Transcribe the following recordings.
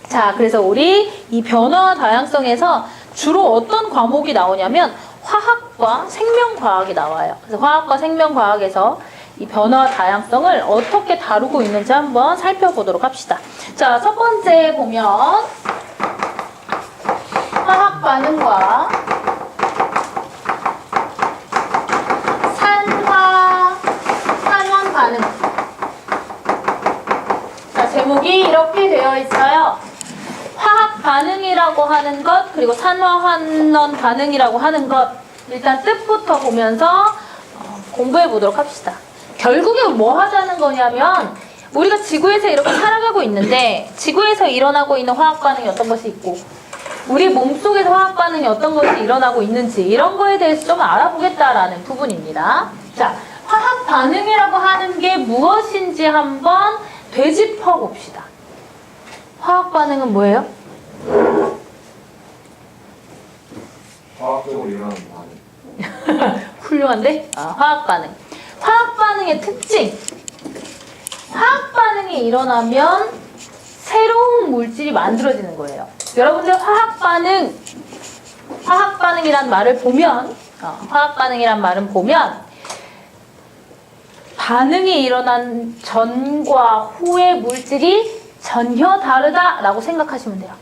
자, 그래서 우리 이 변화와 다양성에서 주로 어떤 과목이 나오냐면 화학과 생명과학이 나와요. 그래서 화학과 생명과학에서 이 변화와 다양성을 어떻게 다루고 있는지 한번 살펴보도록 합시다. 자, 첫 번째 보면 화학 반응과 산화 반응. 자, 제목이 이렇게 되어 있어요. 화학 반응이라고 하는 것, 그리고 산화환원 반응이라고 하는 것, 일단 뜻부터 보면서 공부해 보도록 합시다. 결국에 뭐 하자는 거냐면 우리가 지구에서 이렇게 살아가고 있는데 지구에서 일어나고 있는 화학 반응이 어떤 것이 있고 우리 몸속에서 화학 반응이 어떤 것이 일어나고 있는지 이런 거에 대해서 좀 알아보겠다라는 부분입니다. 자, 화학 반응이라고 하는 게 무엇인지 한번 되짚어 봅시다. 화학 반응은 뭐예요? 화학적으로 일어나는 반응. 훌륭한데? 화학 반응. 화학 반응의 특징. 화학 반응이 일어나면 새로운 물질이 만들어지는 거예요. 여러분들 화학 반응이란 말을 보면, 화학 반응이란 말은 보면 반응이 일어난 전과 후의 물질이 전혀 다르다라고 생각하시면 돼요.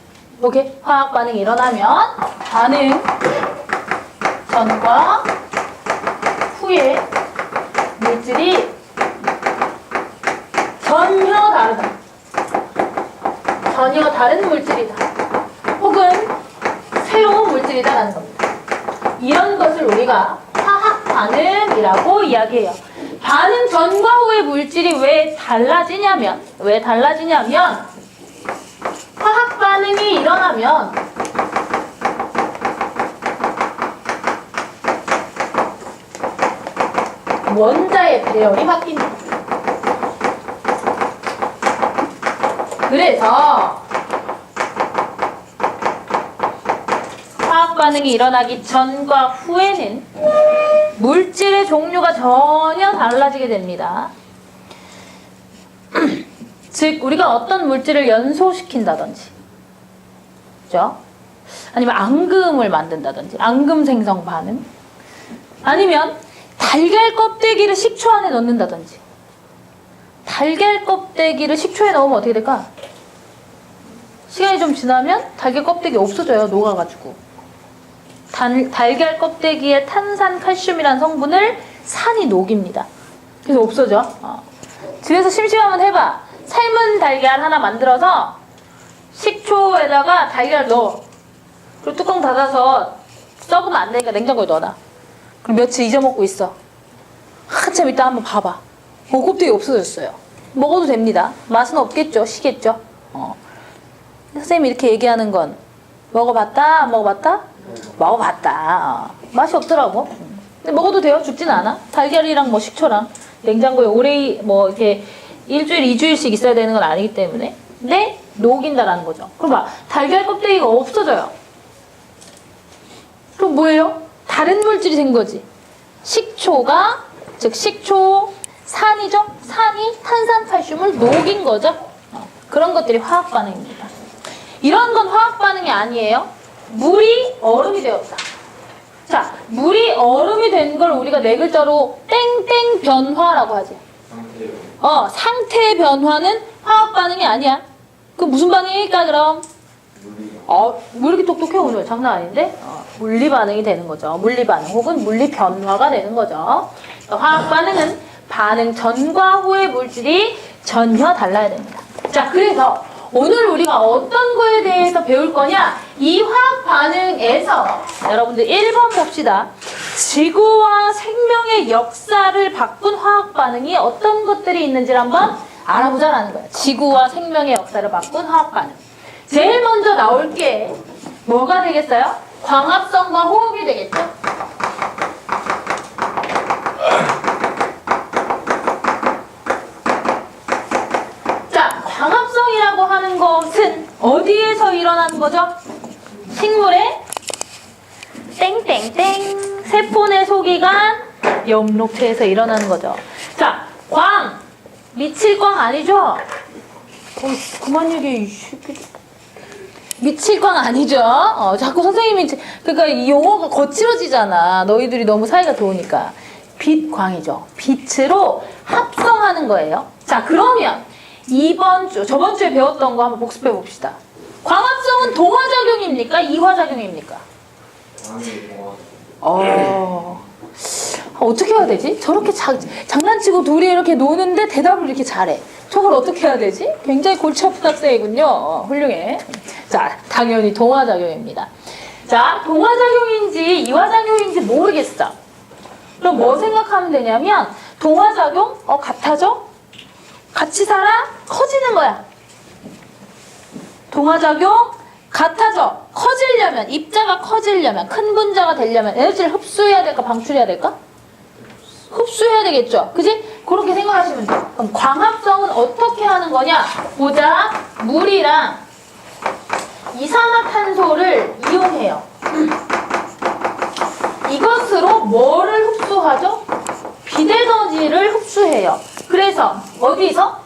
오케이? 화학 반응이 일어나면 반응 전과 후의 물질이 전혀 다르다. 전혀 다른 물질이다. 혹은 새로운 물질이다라는 겁니다. 이런 것을 우리가 화학 반응이라고 이야기해요. 반응 전과 후의 물질이 왜 달라지냐면 화학 반응이 일어나면 원자의 배열이 바뀝니다. 그래서 화학 반응이 일어나기 전과 후에는 물질의 종류가 전혀 달라지게 됩니다. 즉 우리가 어떤 물질을 연소시킨다든지, 그죠? 아니면 앙금을 만든다든지, 앙금 생성 반응, 아니면 달걀 껍데기를 식초 안에 넣는다든지. 달걀 껍데기를 식초에 넣으면 어떻게 될까? 시간이 좀 지나면 달걀 껍데기 없어져요. 녹아가지고. 달걀 껍데기에 탄산 칼슘이라는 성분을 산이 녹입니다. 그래서 없어져. 집에서 심심하면 해봐. 삶은 달걀 하나 만들어서 식초에다가 달걀 넣어. 그리고 뚜껑 닫아서 썩으면 안 되니까 냉장고에 넣어놔. 그럼 며칠 잊어먹고 있어. 한참 이따 한번 봐봐. 껍데기 없어졌어요. 먹어도 됩니다. 맛은 없겠죠. 시겠죠. 선생님이 이렇게 얘기하는 건 먹어봤다? 안 먹어봤다? 먹어봤다. 맛이 없더라고. 근데 먹어도 돼요. 죽진 않아. 달걀이랑 뭐 식초랑 냉장고에 오래 이렇게 일주일, 2주일씩 있어야 되는 건 아니기 때문에. 근데 녹인다라는 거죠. 그럼 봐. 달걀 껍데기가 없어져요. 그럼 뭐예요? 다른 물질이 된 거지. 식초가, 즉 식초, 산이죠? 산이 탄산칼슘을 녹인 거죠. 그런 것들이 화학 반응입니다. 이런 건 화학 반응이 아니에요. 물이 얼음이 되었다. 자, 물이 얼음이 된 걸 우리가 네 글자로 땡땡 변화라고 하지. 상태 변화는 화학 반응이 아니야. 그럼 무슨 반응일까 그럼? 왜 이렇게 똑똑해 오늘? 장난 아닌데? 물리 반응이 되는 거죠. 물리 반응 혹은 물리 변화가 되는 거죠. 화학 반응은 반응 전과 후의 물질이 전혀 달라야 됩니다. 자, 그래서 오늘 우리가 어떤 거에 대해서 배울 거냐? 이 화학 반응에서 여러분들 1번 봅시다. 지구와 생명의 역사를 바꾼 화학 반응이 어떤 것들이 있는지를 한번 알아보자라는 거예요. 지구와 생명의 역사를 바꾼 화학 반응. 제일 먼저 나올 게 뭐가 되겠어요? 광합성과 호흡이 되겠죠? 자, 광합성이라고 하는 것은 어디에서 일어나는 거죠? 식물의 땡땡땡 세포 내 소기관 엽록체에서 일어나는 거죠. 자, 광 미칠 광 아니죠? 그만 얘기해. 이 새끼. 미칠광 아니죠? 자꾸 선생님이 그러니까 이 용어가 거칠어지잖아. 너희들이 너무 사이가 좋으니까. 빛광이죠. 빛으로 합성하는 거예요. 자, 그러면 저번 주에 배웠던 거 한번 복습해 봅시다. 광합성은 동화작용입니까? 이화작용입니까? 어떻게 해야 되지? 저렇게 장난치고 둘이 이렇게 노는데 대답을 이렇게 잘해. 저걸 어떻게 해야 되지? 굉장히 골치 아픈 학생이군요. 훌륭해. 자, 당연히 동화작용입니다. 자, 동화작용인지 이화작용인지 모르겠어. 그럼 뭐 생각하면 되냐면 동화작용? 같아져? 같이 살아? 커지는 거야. 동화작용? 같아져. 커지려면, 입자가 커지려면, 큰 분자가 되려면 에너지를 흡수해야 될까? 방출해야 될까? 흡수해야 되겠죠? 그지? 그렇게 생각하시면 돼요. 그럼 광합성은 어떻게 하는 거냐? 보자. 물이랑 이산화탄소를 이용해요. 이것으로 뭐를 흡수하죠? 비대너지를 흡수해요. 그래서 어디서?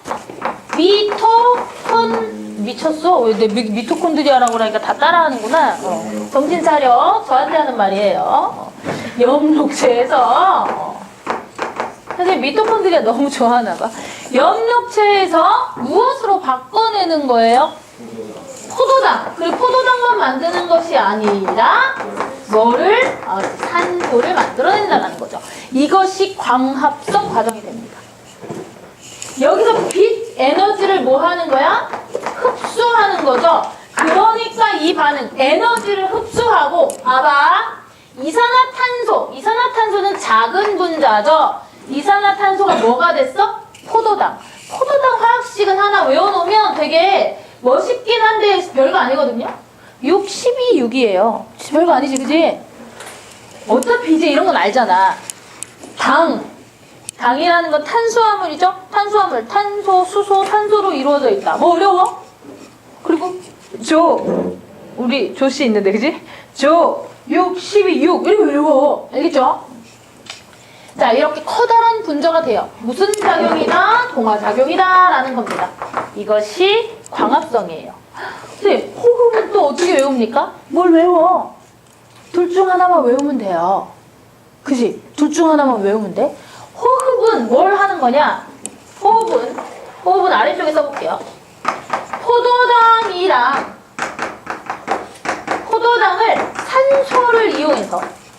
미쳤어? 왜 내 미토콘드리아라고 그러니까 다 따라하는구나. 정신 차려. 저한테 하는 말이에요. 염록체에서 사실 미토콘드리아 너무 좋아하나 봐. 염록체에서 무엇으로 바꿔내는 거예요? 포도당. 그리고 포도당만 만드는 것이 아니라 뭐를? 산소를 만들어낸다는 거죠. 이것이 광합성 과정이 됩니다. 여기서 빛 에너지를 뭐 하는 거야? 흡수하는 거죠. 그러니까 이 반응 에너지를 흡수하고 봐봐. 이산화탄소는 작은 분자죠. 이산화탄소가 뭐가 됐어? 포도당. 포도당 화학식은 하나 외워놓으면 되게 멋있긴 한데 별거 아니거든요. 6, 12, 6이에요. 별거 아니지, 그지? 어차피 이제 이런 건 알잖아. 당이라는 건 탄수화물이죠? 탄수화물, 탄소, 수소, 탄소로 이루어져 있다. 뭐 어려워? 그리고 우리 조씨 있는데, 그지? 6, 12, 6 이렇게 외워. 알겠죠? 자, 이렇게 커다란 분자가 돼요. 무슨 작용이다? 동화작용이다 라는 겁니다. 이것이 광합성이에요. 근데 호흡은 또 어떻게 외웁니까? 뭘 외워? 둘 중 하나만 외우면 돼요. 그지? 둘 중 하나만 외우면 돼. 호흡은 뭘 하는 거냐? 호흡은 아래쪽에 써볼게요.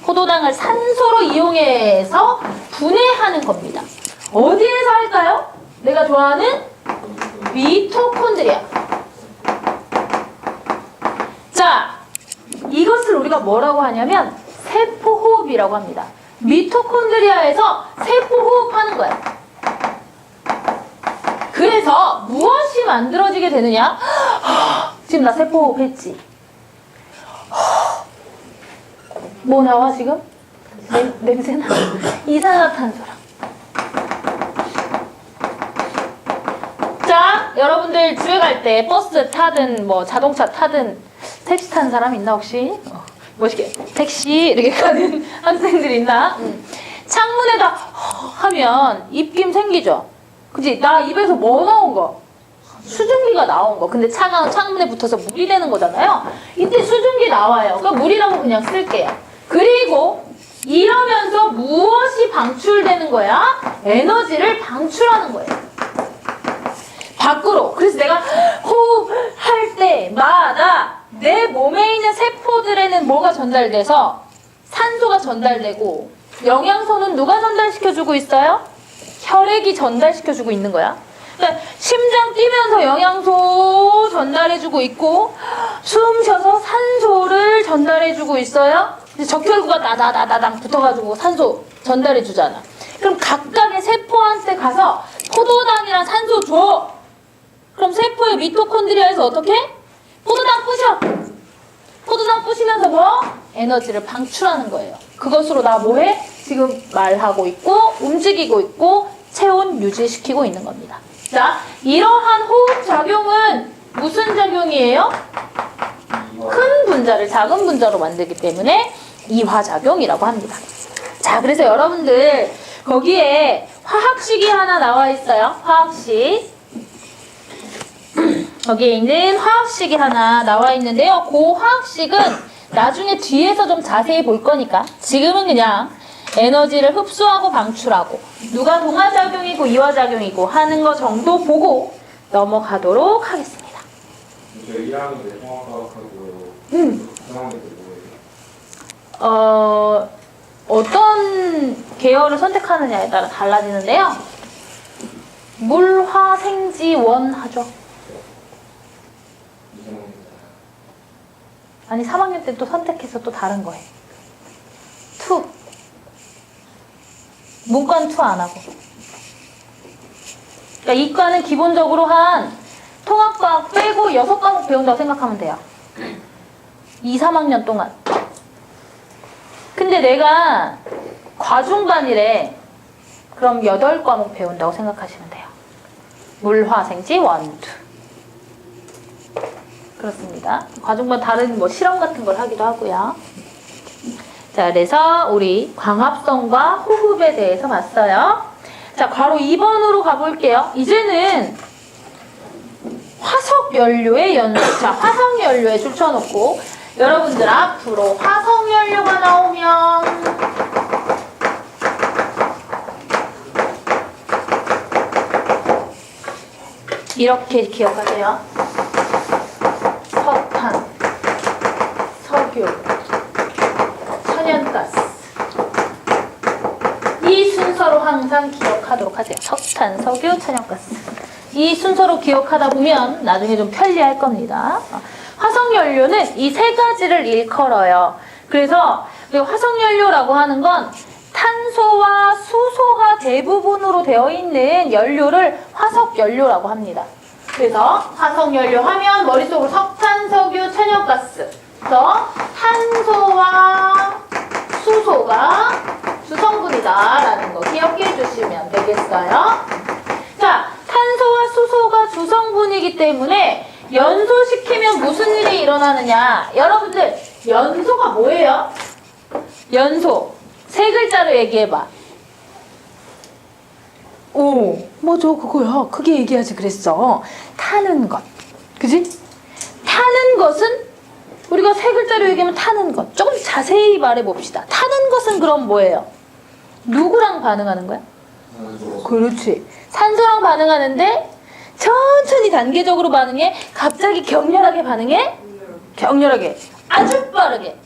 포도당을 산소로 이용해서 분해하는 겁니다. 어디에서 할까요? 내가 좋아하는 미토콘드리아. 자, 이것을 우리가 뭐라고 하냐면 세포호흡이라고 합니다. 미토콘드리아에서 세포호흡하는 거야. 그래서 무엇이 만들어지게 되느냐? 지금 나 세포호흡 했지? 뭐 나와 지금? 냄새나? 이산화탄소랑. 자, 여러분들 집에 갈 때 버스 타든 뭐 자동차 타든 택시 타는 사람 있나 혹시? 멋있게 택시 이렇게 가는 학생들 있나? 창문에다 하면 입김 생기죠? 그치? 나 입에서 뭐 나온 거? 수증기가 나온 거. 근데 차가운 창문에 붙어서 물이 되는 거잖아요. 이때 수증기 나와요. 그러니까 물이라고 그냥 쓸게요. 그리고 이러면서 무엇이 방출되는 거야? 에너지를 방출하는 거예요. 밖으로. 그래서 내가 호흡할 때마다 내 몸에 있는 세포들에는 뭐가 전달돼서 산소가 전달되고 영양소는 누가 전달시켜주고 있어요? 혈액이 전달시켜주고 있는 거야. 그러니까 심장 뛰면서 영양소 전달해주고 있고 숨 쉬어서 산소를 전달해주고 있어요. 적혈구가 다다다다당 붙어가지고 산소 전달해주잖아. 그럼 각각의 세포한테 가서 포도당이랑 산소 줘. 그럼 세포의 미토콘드리아에서 어떻게? 포도당 부셔. 포도당 부시면서 뭐? 에너지를 방출하는 거예요. 그것으로 나 뭐해? 지금 말하고 있고 움직이고 있고 체온 유지시키고 있는 겁니다. 자, 이러한 호흡 작용은 무슨 작용이에요? 큰 분자를 작은 분자로 만들기 때문에 이화작용이라고 합니다. 자, 그래서 여러분들 거기에 화학식이 하나 나와 있어요. 화학식. 여기에 있는 화학식이 하나 나와 있는데요. 그 화학식은 나중에 뒤에서 좀 자세히 볼 거니까 지금은 그냥 에너지를 흡수하고 방출하고 누가 동화작용이고 이화작용이고 하는 거 정도 보고 넘어가도록 하겠습니다. 저 1학년 때 통합과학하고 상황이 뭐예요? 어떤 계열을 선택하느냐에 따라 달라지는데요. 물, 화, 생지, 원 하죠. 아니 3학년 때 또 선택해서 또 다른 거예요. 투. 문과는 투 안 하고. 그러니까 이과는 기본적으로 한 통합과학 빼고 6과목 배운다고 생각하면 돼요. 2, 3학년 동안. 근데 내가 과중반이래. 그럼 8과목 배운다고 생각하시면 돼요. 물, 화, 생지, 원, 투. 그렇습니다. 과중반 다른 뭐 실험 같은 걸 하기도 하고요. 자, 그래서 우리 광합성과 호흡에 대해서 봤어요. 자, 괄호 2번으로 가볼게요. 이제는 화석연료의 연소. 자, 화석연료에 줄쳐놓고 여러분들 앞으로 화석연료가 나오면 이렇게 기억하세요. 석탄, 석유, 천연가스. 이 순서로 항상 기억하도록 하세요. 석탄, 석유, 천연가스. 이 순서로 기억하다 보면 나중에 좀 편리할 겁니다. 화석연료는 이 세 가지를 일컬어요. 그래서 화석연료라고 하는 건 탄소와 수소가 대부분으로 되어 있는 연료를 화석연료라고 합니다. 그래서 화석연료 하면 머릿속으로 석탄, 석유, 천연가스. 그래서 탄소와 수소가 주성분이다라는 거 기억해 주시면 되겠어요. 자, 탄소와 수소가 주성분이기 때문에 연소시키면 무슨 일이 일어나느냐. 여러분들, 연소가 뭐예요? 연소. 세 글자로 얘기해봐. 오, 맞아, 그거야. 크게 얘기하지 그랬어. 타는 것. 그지? 타는 것은 우리가 세 글자로 얘기하면 타는 것. 조금 자세히 말해봅시다. 타는 것은 그럼 뭐예요? 누구랑 반응하는 거야? 그렇지. 산소랑 반응하는데 천천히 단계적으로 반응해? 갑자기 격렬하게 반응해? 격렬하게. 아주 빠르게.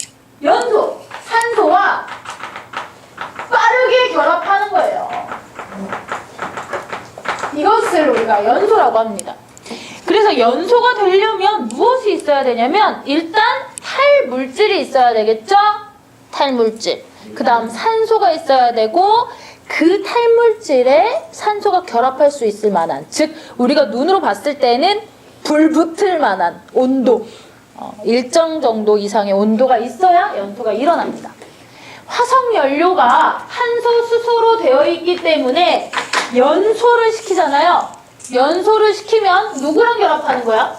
연소. 산소와 빠르게 결합하는 거예요. 이것을 우리가 연소라고 합니다. 그래서 연소가 되려면 무엇이 있어야 되냐면 일단 탈물질이 있어야 되겠죠? 탈물질. 그 다음 산소가 있어야 되고 그 탈물질에 산소가 결합할 수 있을 만한, 즉 우리가 눈으로 봤을 때는 불 붙을 만한 온도, 일정 정도 이상의 온도가 있어야 연소가 일어납니다. 화석연료가 한소, 수소로 되어 있기 때문에 연소를 시키잖아요. 연소를 시키면 누구랑 결합하는 거야?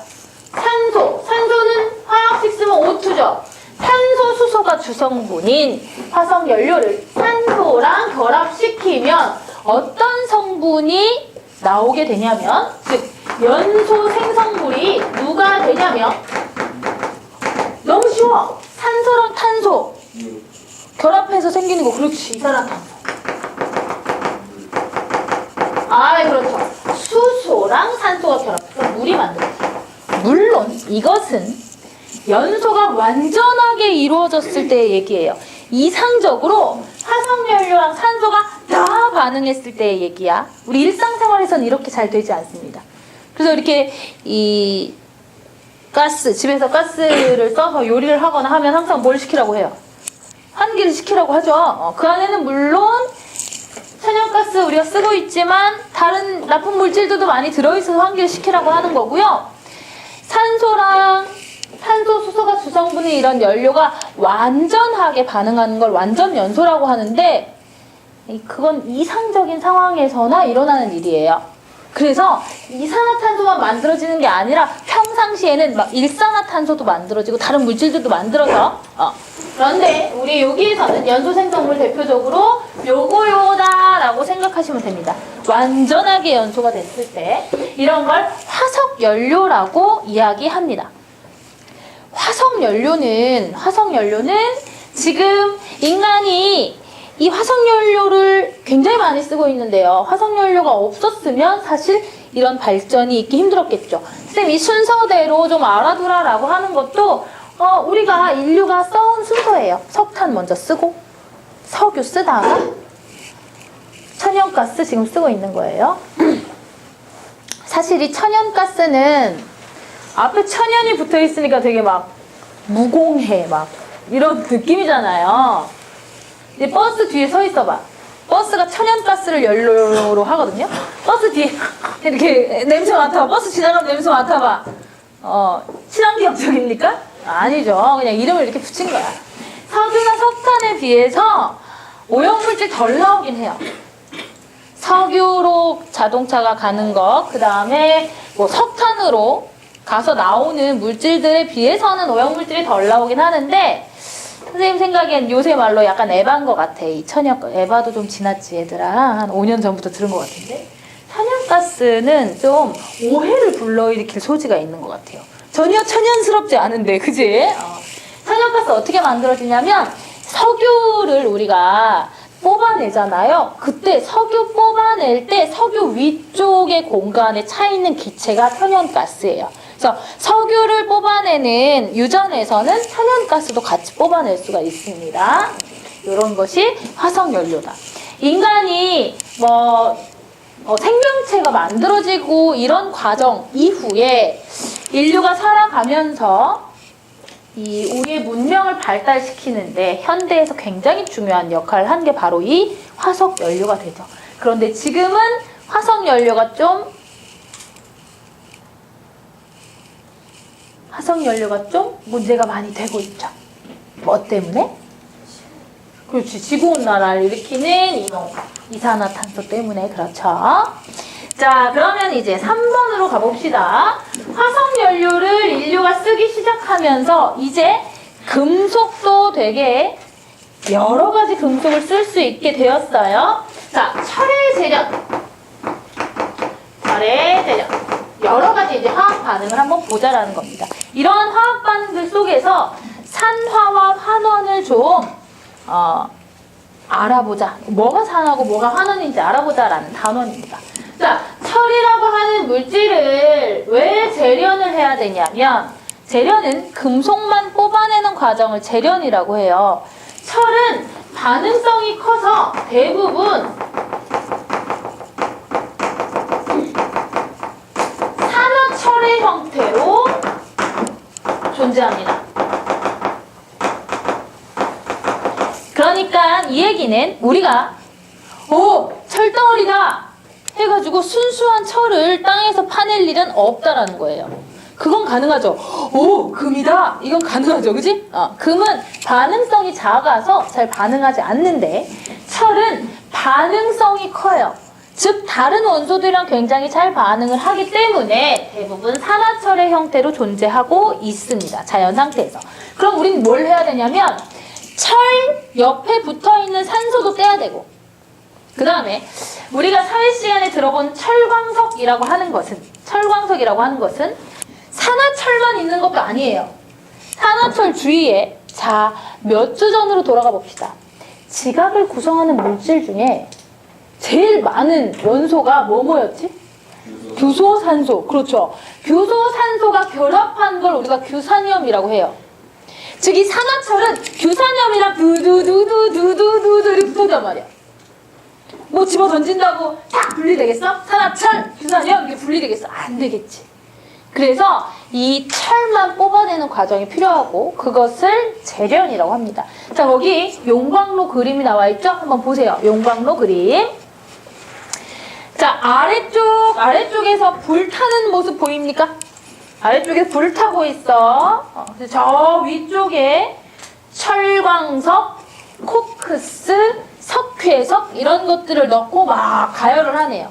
산소. 산소는 화학식 쓰면 O2죠. 산소, 수소가 주성분인 화석연료를 산소랑 결합시키면 어떤 성분이 나오게 되냐면, 즉 연소 생성물이 누가 되냐면, 너무 쉬워. 산소랑 탄소 결합해서 생기는 거. 그렇지, 이산화탄소. 아, 그렇죠. 수소랑 산소가 결합해서 물이 만들어져요. 물론 이것은 연소가 완전하게 이루어졌을 때의 얘기예요. 이상적으로 화석연료랑 산소가 다 반응했을 때의 얘기야. 우리 일상생활에서는 이렇게 잘 되지 않습니다. 그래서 이렇게 이 가스, 집에서 가스를 써서 요리를 하거나 하면 항상 뭘 시키라고 해요? 환기를 시키라고 하죠. 그 안에는 물론 천연가스 우리가 쓰고 있지만 다른 나쁜 물질들도 많이 들어있어서 환기를 시키라고 하는 거고요. 산소랑 탄소, 수소가 주성분인 이런 연료가 완전하게 반응하는 걸 완전 연소라고 하는데, 그건 이상적인 상황에서나 일어나는 일이에요. 그래서 이산화탄소만 만들어지는 게 아니라 평상시에는 막 일산화탄소도 만들어지고 다른 물질들도 만들어서 그런데 우리 여기에서는 연소 생성물 대표적으로 요거요다라고 생각하시면 됩니다. 완전하게 연소가 됐을 때 이런 걸 화석 연료라고 이야기합니다. 화석 연료는 지금 인간이 이 화석 연료를 굉장히 많이 쓰고 있는데요. 화석 연료가 없었으면 사실 이런 발전이 있기 힘들었겠죠. 쌤, 이 순서대로 좀 알아두라라고 하는 것도 우리가 인류가 써온 순서예요. 석탄 먼저 쓰고 석유 쓰다가 천연가스 지금 쓰고 있는 거예요. 사실 이 천연가스는 앞에 천연이 붙어 있으니까 되게 막 무공해 막 이런 느낌이잖아요. 이제 버스 뒤에 서 있어봐. 버스가 천연가스를 연료로 하거든요. 버스 뒤에 이렇게 냄새 맡아봐. 버스 지나가면 냄새 맡아봐. 친환경적입니까? 아니죠. 그냥 이름을 이렇게 붙인 거야. 석유나 석탄에 비해서 오염물질 덜 나오긴 해요. 석유로 자동차가 가는 것, 그 다음에 뭐 석탄으로 가서 나오는 물질들에 비해서는 오염물질이 덜 나오긴 하는데, 선생님 생각엔 요새 말로 약간 에바인 것 같아. 이 에바도 좀 지났지, 얘들아. 한 5년 전부터 들은 것 같은데. 천연가스는 좀 오해를 불러일으킬 소지가 있는 것 같아요. 전혀 천연스럽지 않은데, 그지? 천연가스 어떻게 만들어지냐면, 석유를 우리가 뽑아내잖아요. 그때 석유 뽑아낼 때 석유 위쪽의 공간에 차 있는 기체가 천연가스예요. 그래서 석유를 뽑아내는 유전에서는 천연가스도 같이 뽑아낼 수가 있습니다. 이런 것이 화석연료다. 인간이 생명체가 만들어지고 이런 과정 이후에 인류가 살아가면서 이 우리의 문명을 발달시키는데 현대에서 굉장히 중요한 역할을 한 게 바로 이 화석연료가 되죠. 그런데 지금은 화석연료가 좀 문제가 많이 되고 있죠. 뭐 때문에? 그렇지. 지구온난화를 일으키는 이산화탄소 때문에 그렇죠. 자, 그러면 이제 3번으로 가봅시다. 화석연료를 인류가 쓰기 시작하면서 이제 금속도 되게 여러 가지 금속을 쓸 수 있게 되었어요. 자, 철의 재련. 여러 가지 이제 화학 반응을 한번 보자라는 겁니다. 이런 화학 반응들 속에서 산화와 환원을 좀 알아보자. 뭐가 산화고 뭐가 환원인지 알아보자라는 단원입니다. 자, 철이라고 하는 물질을 왜 재련을 해야 되냐면 재련은 금속만 뽑아내는 과정을 재련이라고 해요. 철은 반응성이 커서 대부분 산화철의 형태로 존재합니다. 그러니까 이 얘기는 우리가 철덩어리다 해가지고 순수한 철을 땅에서 파낼 일은 없다라는 거예요. 그건 가능하죠. 금이다. 이건 가능하죠. 그지? 금은 반응성이 작아서 잘 반응하지 않는데 철은 반응성이 커요. 즉 다른 원소들이랑 굉장히 잘 반응을 하기 때문에 대부분 산화철의 형태로 존재하고 있습니다. 자연 상태에서. 그럼 우리는 뭘 해야 되냐면 철 옆에 붙어있는 산소도 떼야 되고 그 다음에 우리가 사회 시간에 들어본 철광석이라고 하는 것은 산화철만 있는 것도 아니에요. 산화철 주위에 자, 몇 주 전으로 돌아가 봅시다. 지각을 구성하는 물질 중에 제일 많은 원소가 뭐였지? 규소산소. 그렇죠. 규소산소가 결합한 걸 우리가 규산염이라고 해요. 즉 이 산화철은 규산염이랑 두두두두두두두 이렇게 붙어있단 말이야. 뭐 집어 던진다고 딱 분리되겠어? 산화철, 규산염 이게 분리되겠어? 안 되겠지. 그래서 이 철만 뽑아내는 과정이 필요하고 그것을 재련이라고 합니다. 자, 거기 용광로 그림이 나와 있죠? 한번 보세요. 용광로 그림. 자, 아래쪽에서 불타는 모습 보입니까? 아래쪽에 불 타고 있어. 저 위쪽에 철광석, 코크스, 석회석 이런 것들을 넣고 막 가열을 하네요.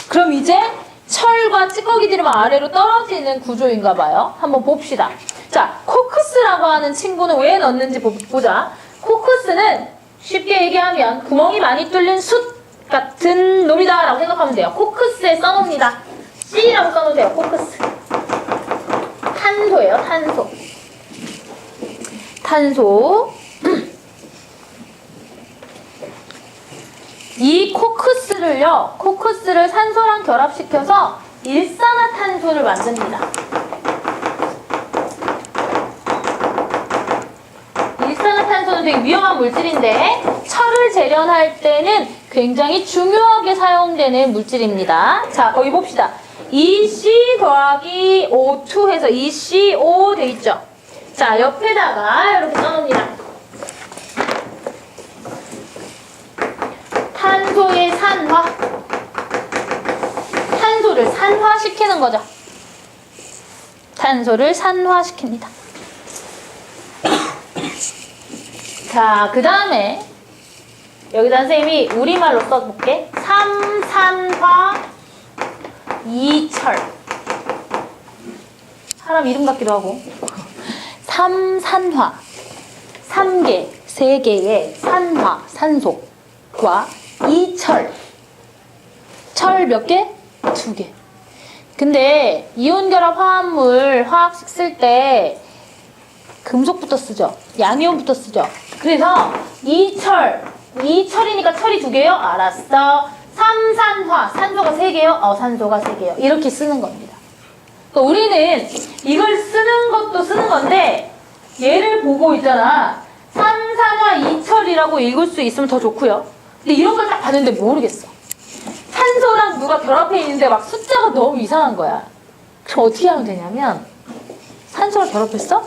그럼 이제 철과 찌꺼기들이 막 아래로 떨어지는 구조인가 봐요. 한번 봅시다. 자, 코크스라고 하는 친구는 왜 넣는지 보자. 코크스는 쉽게 얘기하면 구멍이 많이 뚫린 숯 같은 놈이다 라고 생각하면 돼요. 코크스에 써놓습니다. C라고 써놓으세요. 코크스. 탄소예요. 탄소. 탄소. 이 코크스를 산소랑 결합시켜서 일산화탄소를 만듭니다. 일산화탄소는 되게 위험한 물질인데 철을 재련할 때는 굉장히 중요하게 사용되는 물질입니다. 자, 거기 봅시다. EC 더하기 O2 해서 ECO 돼 있죠? 자, 옆에다가 이렇게 써놓습니다. 탄소의 산화. 탄소를 산화시키는 거죠. 탄소를 산화시킵니다. 자, 그 다음에 여기다 선생님이 우리말로 써볼게. 삼산화 이철. 사람 이름 같기도 하고. 삼산화. 3개, 3개의 산화, 산소과 이철. 철 몇 개? 2개. 근데 이온결합 화합물 화학식 쓸 때 금속부터 쓰죠. 양이온부터 쓰죠. 그래서 이철이니까 철이 2개요? 알았어. 삼산화, 산소가 3개요? 산소가 3개요. 이렇게 쓰는 겁니다. 그러니까 우리는 이걸 쓰는 것도 쓰는 건데 얘를 보고 있잖아. 삼산화 이철이라고 읽을 수 있으면 더 좋고요. 근데 이런 걸 딱 봤는데 모르겠어. 산소랑 누가 결합해 있는데 막 숫자가 너무 이상한 거야. 그럼 어떻게 하면 되냐면 산소랑 결합했어?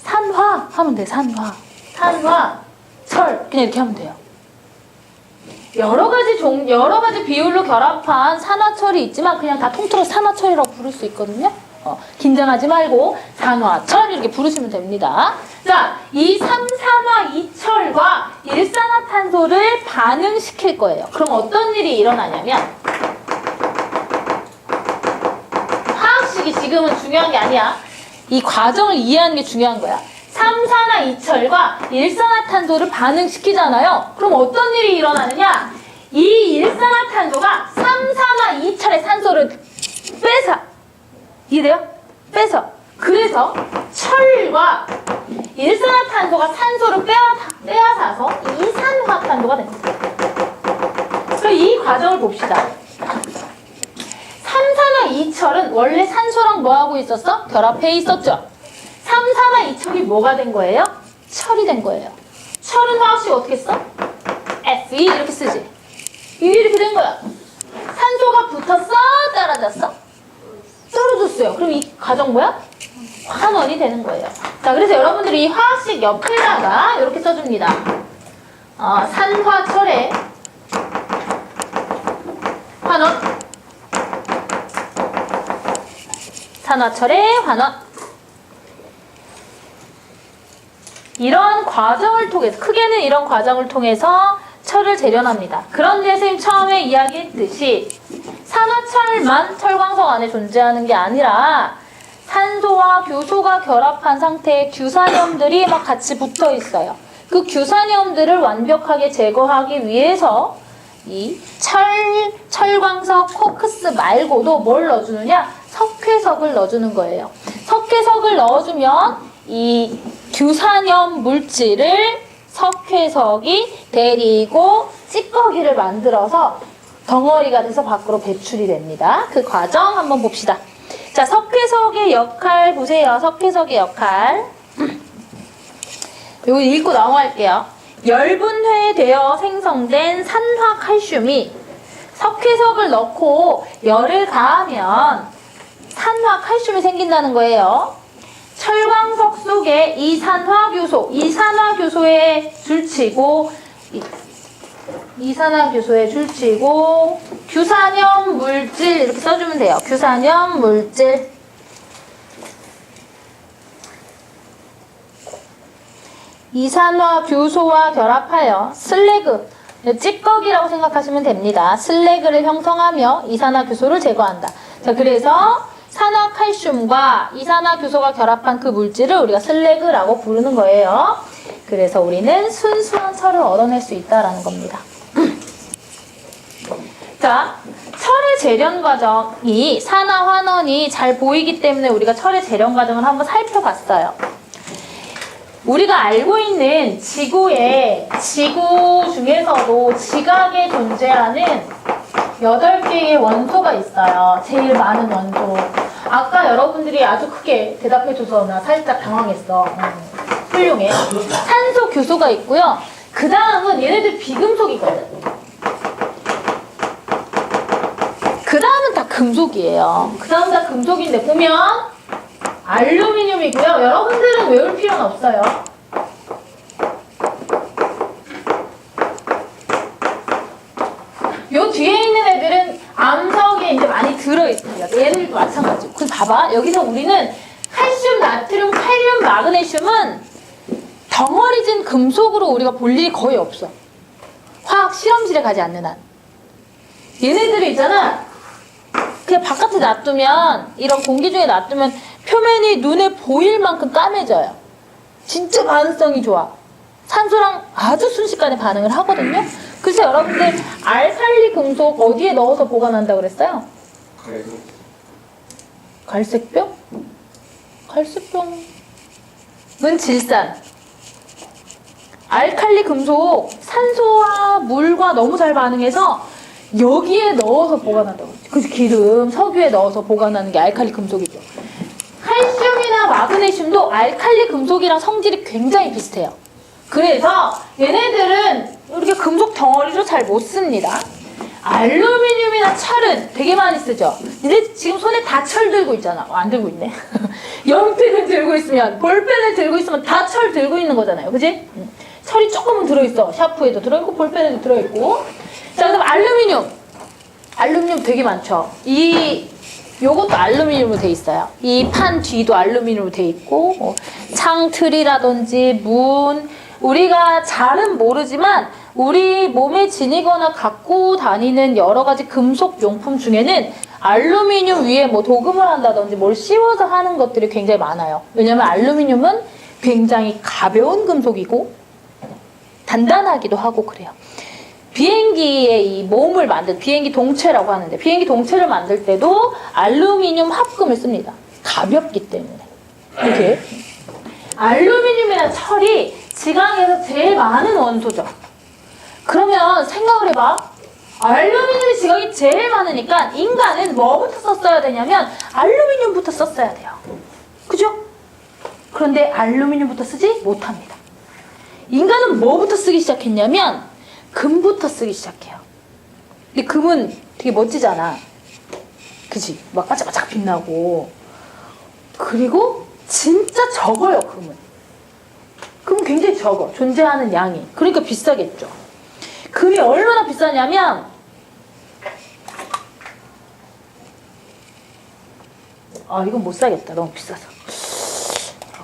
산화 하면 돼. 산화, 철 그냥 이렇게 하면 돼요. 여러 가지 비율로 결합한 산화철이 있지만 그냥 다 통틀어 산화철이라고 부를 수 있거든요. 긴장하지 말고 산화철 이렇게 부르시면 됩니다. 자, 이 삼산화 이철과 일산화탄소를 반응시킬 거예요. 그럼 어떤 일이 일어나냐면 화학식이 지금은 중요한 게 아니야. 이 과정을 이해하는 게 중요한 거야. 삼산화 이철과 일산화탄소를 반응시키잖아요. 그럼 어떤 일이 일어나느냐? 이 일산화탄소가 삼산화 이철의 산소를 뺏어. 이해돼요? 뺏어. 그래서 철과 일산화탄소가 산소를 빼앗아서 이산화탄소가 됩니다. 그럼 이 과정을 봅시다. 삼산화 이철은 원래 산소랑 뭐하고 있었어? 결합해 있었죠? 삼산화 이철이 뭐가 된 거예요? 철이 된 거예요. 철은 화학식 어떻게 써? Fe 이렇게 쓰지. 이렇게 된 거야. 산소가 붙었어? 떨어졌어? 떨어졌어요. 그럼 이 과정 뭐야? 환원이 되는 거예요. 자, 그래서 여러분들이 이 화학식 옆에다가 이렇게 써줍니다. 산화철의 환원. 산화철의 환원. 이런 과정을 통해서, 크게는 이런 과정을 통해서 철을 재련합니다. 그런데 선생님 처음에 이야기했듯이 산화철만 철광석 안에 존재하는 게 아니라 산소와 교소가 결합한 상태의 규산염들이 막 같이 붙어 있어요. 그 규산염들을 완벽하게 제거하기 위해서 이 철광석 코크스 말고도 뭘 넣어주느냐? 석회석을 넣어주는 거예요. 석회석을 넣어주면 이 규산염 물질을 석회석이 데리고 찌꺼기를 만들어서 덩어리가 돼서 밖으로 배출이 됩니다. 그 과정 한번 봅시다. 자, 석회석의 역할 보세요. 석회석의 역할. 이거 읽고 넘어갈게요. 열분해되어 생성된 산화칼슘이 석회석을 넣고 열을 가하면 산화칼슘이 생긴다는 거예요. 철광석 속에 이산화교소에 줄치고 규산염 물질 이렇게 써주면 돼요. 규산염 물질. 이산화교소와 결합하여 슬래그, 찌꺼기라고 생각하시면 됩니다. 슬래그를 형성하며 이산화교소를 제거한다. 자, 그래서 산화칼슘과 이산화규소가 결합한 그 물질을 우리가 슬래그라고 부르는 거예요. 그래서 우리는 순수한 철을 얻어낼 수 있다라는 겁니다. 자, 철의 재련 과정이 산화환원이 잘 보이기 때문에 우리가 철의 재련 과정을 한번 살펴봤어요. 우리가 알고 있는 지구 중에서도 지각에 존재하는 8개의 원소가 있어요. 제일 많은 원소. 아까 여러분들이 아주 크게 대답해줘서 나 살짝 당황했어. 훌륭해. 산소, 규소가 있고요. 그 다음은 얘네들 비금속이거든. 그 다음은 다 금속이에요. 그 다음 다 금속인데 보면 알루미늄이고요. 여러분들은 외울 필요는 없어요. 요 뒤에 있는 애들은 암석에 이제 많이 들어있습니다. 얘들도 마찬가지고. 그래서 봐봐. 여기서 우리는 칼슘, 나트륨, 칼륨, 마그네슘은 덩어리진 금속으로 우리가 볼 일이 거의 없어. 화학 실험실에 가지 않는 한. 얘네들이 있잖아. 그냥 바깥에 놔두면, 이런 공기 중에 놔두면 표면이 눈에 보일 만큼 까매져요. 진짜 반응성이 좋아. 산소랑 아주 순식간에 반응을 하거든요. 그래서 여러분들 알칼리 금속 어디에 넣어서 보관한다고 그랬어요? 갈색병? 갈색병은 질산. 알칼리 금속 산소와 물과 너무 잘 반응해서 여기에 넣어서 보관한다고 그랬죠. 그래서 기름, 석유에 넣어서 보관하는 게 알칼리 금속이죠. 칼슘이나 마그네슘도 알칼리 금속이랑 성질이 굉장히 비슷해요. 그래서 얘네들은 이렇게 금속 덩어리로 잘 못 씁니다. 알루미늄이나 철은 되게 많이 쓰죠. 근데 지금 손에 다 철 들고 있잖아. 안 들고 있네. 연필을 들고 있으면, 볼펜을 들고 있으면 다 철 들고 있는 거잖아요. 그지? 철이 조금은 들어있어. 샤프에도 들어있고 볼펜에도 들어있고. 자, 그럼 알루미늄 되게 많죠. 요것도 알루미늄으로 돼 있어요. 이 판 뒤도 알루미늄으로 돼 있고, 창 틀이라든지 문, 우리가 잘은 모르지만 우리 몸에 지니거나 갖고 다니는 여러 가지 금속 용품 중에는 알루미늄 위에 뭐 도금을 한다든지 뭘 씌워서 하는 것들이 굉장히 많아요. 왜냐면 알루미늄은 굉장히 가벼운 금속이고 단단하기도 하고 그래요. 비행기의 이 몸을 비행기 동체라고 하는데, 비행기 동체를 만들 때도 알루미늄 합금을 씁니다. 가볍기 때문에. 이렇게. 알루미늄이나 철이 지강에서 제일 많은 원소죠. 그러면 생각을 해봐. 알루미늄이 지강이 제일 많으니까 인간은 뭐부터 썼어야 되냐면 알루미늄부터 썼어야 돼요. 그죠? 그런데 알루미늄부터 쓰지 못합니다. 인간은 뭐부터 쓰기 시작했냐면 금부터 쓰기 시작해요. 근데 금은 되게 멋지잖아. 그치? 막 반짝반짝 빛나고. 그리고 진짜 적어요, 금은. 금은 굉장히 적어. 존재하는 양이. 그러니까 비싸겠죠. 금이 얼마나 비싸냐면 이건 못 사겠다. 너무 비싸서.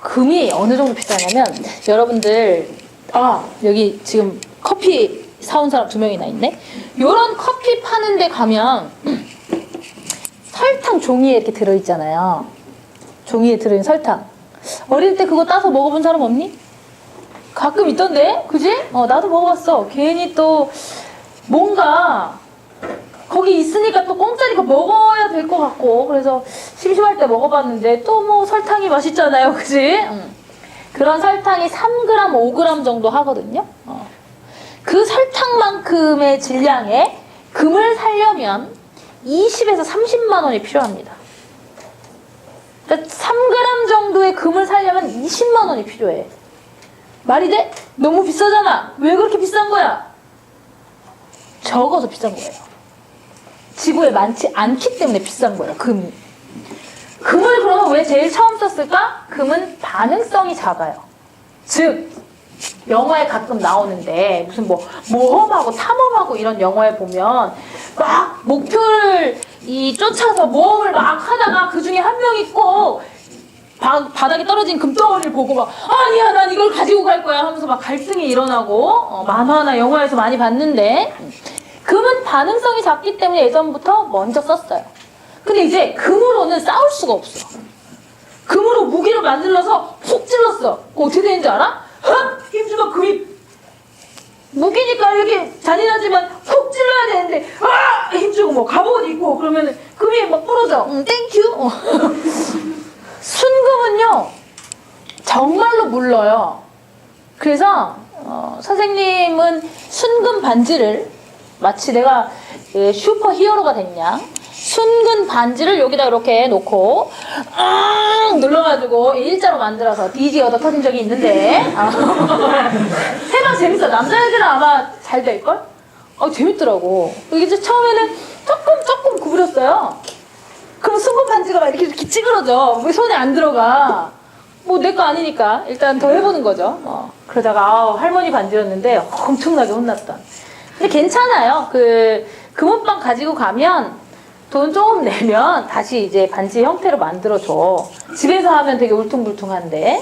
금이 어느 정도 비싸냐면 여러분들 여기 지금 커피 사온 사람 2명이나 있네. 요런 커피 파는 데 가면 설탕 종이에 이렇게 들어있잖아요. 종이에 들어있는 설탕. 어릴 때 그거 따서 먹어본 사람 없니? 가끔 있던데? 그지? 나도 먹어봤어. 괜히 또 뭔가 거기 있으니까 또 공짜니까 먹어야 될 것 같고, 그래서 심심할 때 먹어봤는데 또 뭐 설탕이 맛있잖아요. 그지? 그런 설탕이 3g, 5g 정도 하거든요. 그 설탕만큼의 질량의 금을 사려면 20에서 30만 원이 필요합니다. 그러니까 3g 정도의 금을 사려면 20만 원이 필요해. 말이 돼? 너무 비싸잖아. 왜 그렇게 비싼 거야? 적어서 비싼 거예요. 지구에 많지 않기 때문에 비싼 거예요, 금이. 금을 그러면 왜 제일 처음 썼을까? 금은 반응성이 작아요. 즉, 영화에 가끔 나오는데 무슨 모험하고 탐험하고 이런 영화에 보면 막 목표를 쫓아서 모험을 막 하다가 그 중에 한 명이 꼭 바닥에 떨어진 금덩어리를 보고 막 아니야 난 이걸 가지고 갈 거야 하면서 막 갈등이 일어나고 만화나 영화에서 많이 봤는데 금은 반응성이 작기 때문에 예전부터 먼저 썼어요. 근데 이제 금으로는 싸울 수가 없어. 금으로 무기를 만들어서 푹 찔렀어. 어떻게 되는지 알아? 힘주면 금이 무기니까 이렇게 잔인하지만 푹 찔러야 되는데 힘주고 뭐 갑옷 입고 그러면 금이 막 부러져. 땡큐. 순금은요 정말로 물러요. 그래서 선생님은 순금 반지를 마치 내가 슈퍼 히어로가 됐냐 순금 반지를 여기다 이렇게 놓고 눌러가지고 일자로 만들어서 DJ 얻어 터진 적이 있는데 해봐 재밌어. 남자애들은 아마 잘 될걸? 재밌더라고. 이게 이제 처음에는 조금 구부렸어요. 그럼 순금 반지가 막 이렇게 찌그러져. 왜 손에 안 들어가. 뭐 내 거 아니니까 일단 더 해보는 거죠. 그러다가 할머니 반지였는데 엄청나게 혼났던. 근데 괜찮아요. 금은방 가지고 가면 돈 조금 내면 다시 이제 반지 형태로 만들어줘. 집에서 하면 되게 울퉁불퉁한데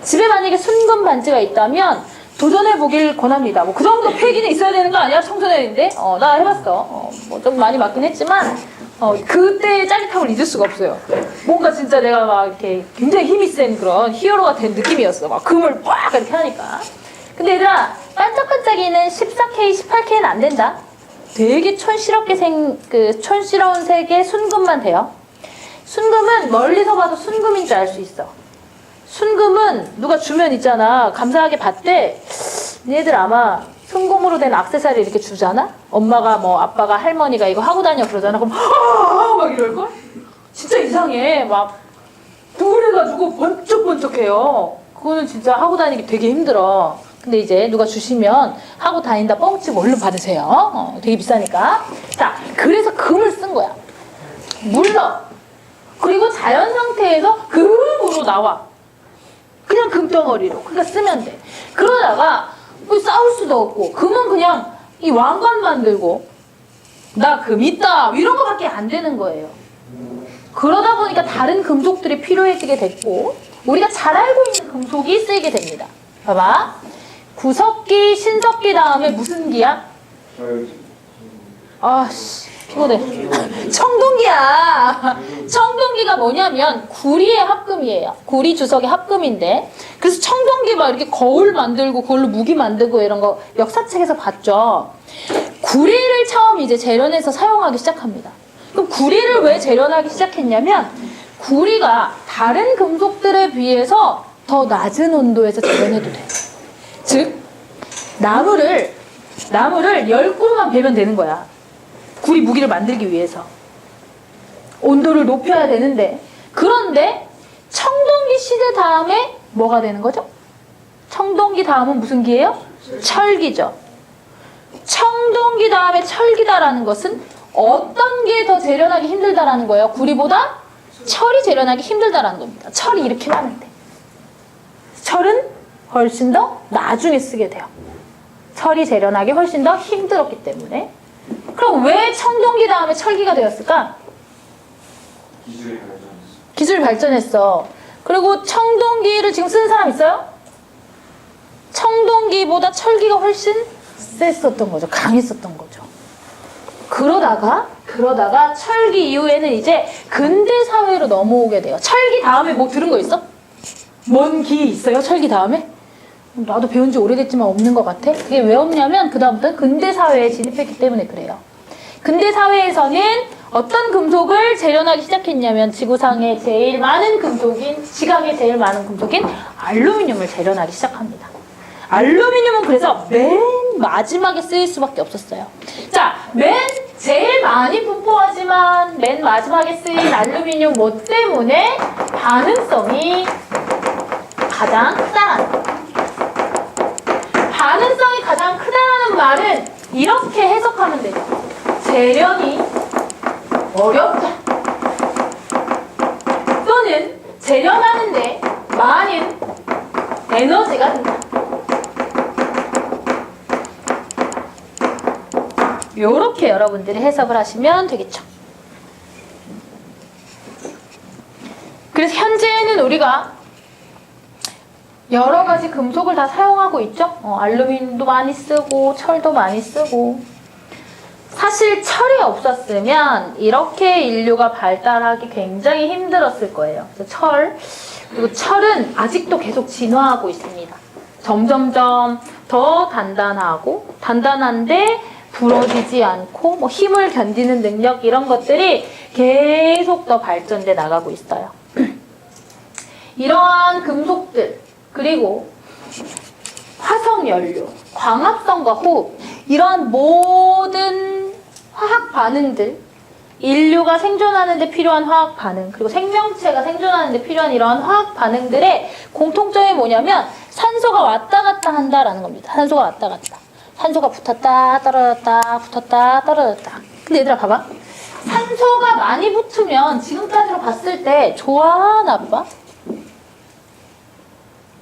집에 만약에 순금 반지가 있다면 도전해보길 권합니다. 뭐 그 정도 패기는 있어야 되는 거 아니야? 청소년인데? 나 해봤어. 뭐 좀 많이 맞긴 했지만 그때의 짜릿함을 잊을 수가 없어요. 뭔가 진짜 내가 막 이렇게 굉장히 힘이 센 그런 히어로가 된 느낌이었어. 막 금을 빡 이렇게 하니까. 근데 얘들아, 반짝반짝이는 14K, 18K는 안 된다. 되게 촌스러운 색의 순금만 돼요. 순금은 멀리서 봐도 순금인 줄 알 수 있어. 순금은 누가 주면 있잖아. 감사하게 받대. 얘들 아마 순금으로 된 액세서리 이렇게 주잖아? 엄마가 뭐 아빠가 할머니가 이거 하고 다녀 그러잖아. 그럼 막 이럴걸? 진짜 이상해. 막 부글해가지고 번쩍번쩍해요. 그거는 진짜 하고 다니기 되게 힘들어. 근데 이제 누가 주시면 하고 다닌다 뻥치고 얼른 받으세요. 되게 비싸니까. 자, 그래서 금을 쓴 거야. 물러. 그리고 자연 상태에서 금으로 나와. 그냥 금덩어리로. 그러니까 쓰면 돼. 그러다가 뭐 싸울 수도 없고 금은 그냥 이 왕관 만들고 나 금 있다 이런 거밖에 안 되는 거예요. 그러다 보니까 다른 금속들이 필요해지게 됐고 우리가 잘 알고 있는 금속이 쓰이게 됩니다. 봐봐. 구석기, 신석기 다음에 무슨 기야? 아씨 피곤해. 청동기야. 청동기가 뭐냐면 구리의 합금이에요. 구리 주석의 합금인데 그래서 청동기 막 이렇게 거울 만들고 그걸로 무기 만들고 이런 거 역사책에서 봤죠. 구리를 처음 이제 재련해서 사용하기 시작합니다. 그럼 구리를 왜 재련하기 시작했냐면 구리가 다른 금속들에 비해서 더 낮은 온도에서 재련해도 돼. 즉 나무를 10그루만 베면 되는 거야. 구리 무기를 만들기 위해서. 온도를 높여야 되는데 그런데 청동기 시대 다음에 뭐가 되는 거죠? 청동기 다음은 무슨 기예요? 철기죠. 청동기 다음에 철기다라는 것은 어떤 게 더 재련하기 힘들다라는 거예요? 구리보다 철이 재련하기 힘들다라는 겁니다. 철이 이렇게 많은데 철은 훨씬 더 나중에 쓰게 돼요. 철이 재련하기 훨씬 더 힘들었기 때문에. 그럼 왜 청동기 다음에 철기가 되었을까? 기술이 발전했어. 그리고 청동기를 지금 쓰는 사람 있어요? 청동기보다 철기가 훨씬 셌었던 거죠. 강했었던 거죠. 그러다가 철기 이후에는 이제 근대 사회로 넘어오게 돼요. 철기 다음에 뭐 들은 거 있어? 뭔 기 있어요? 철기 다음에? 나도 배운 지 오래됐지만 없는 것 같아. 그게 왜 없냐면 그 다음부터는 근대 사회에 진입했기 때문에 그래요. 근대 사회에서는 어떤 금속을 재련하기 시작했냐면 지구상에 제일 많은 금속인 지각에 제일 많은 금속인 알루미늄을 재련하기 시작합니다. 알루미늄은 그래서 맨 마지막에 쓰일 수밖에 없었어요. 자, 제일 많이 분포하지만 맨 마지막에 쓰인 알루미늄 뭐 때문에 반응성이 가장 크다라는 거예요. 반응성이 가장 크다라는 말은 이렇게 해석하면 되죠. 재련이 어렵다. 또는 재련하는데 많은 에너지가 든다. 요렇게 여러분들이 해석을 하시면 되겠죠. 그래서 현재는 우리가 여러 가지 금속을 다 사용하고 있죠. 알루미늄도 많이 쓰고 철도 많이 쓰고 사실 철이 없었으면 이렇게 인류가 발달하기 굉장히 힘들었을 거예요. 그래서 그리고 철은 아직도 계속 진화하고 있습니다. 점점점 더 단단한데 부러지지 않고 뭐 힘을 견디는 능력 이런 것들이 계속 더 발전돼 나가고 있어요. 이러한 금속들 그리고 화석연료, 광합성과 호흡 이러한 모든 화학 반응들 인류가 생존하는 데 필요한 화학 반응 그리고 생명체가 생존하는 데 필요한 이러한 화학 반응들의 공통점이 뭐냐면 산소가 왔다 갔다 한다라는 겁니다. 산소가 왔다 갔다. 산소가 붙었다 떨어졌다 붙었다 떨어졌다. 근데 얘들아 봐봐. 산소가 많이 붙으면 지금까지로 봤을 때 좋아 나빠?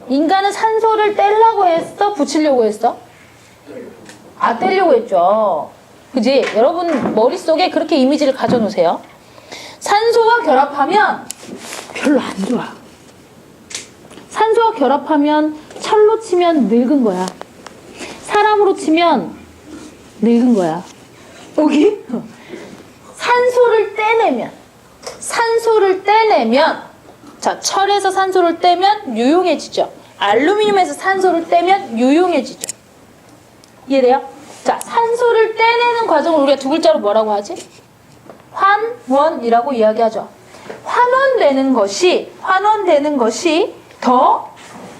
인간은 산소를 떼려고 했어? 붙이려고 했어? 떼려고 했죠. 그지? 여러분 머릿속에 그렇게 이미지를 가져놓으세요. 산소와 결합하면 별로 안 좋아. 산소와 결합하면 철로 치면 늙은 거야. 사람으로 치면 늙은 거야. 여기? 산소를 떼내면 자, 철에서 산소를 떼면 유용해지죠. 알루미늄에서 산소를 떼면 유용해지죠. 이해돼요? 자, 산소를 떼내는 과정을 우리가 두 글자로 뭐라고 하지? 환원이라고 이야기하죠. 환원되는 것이 더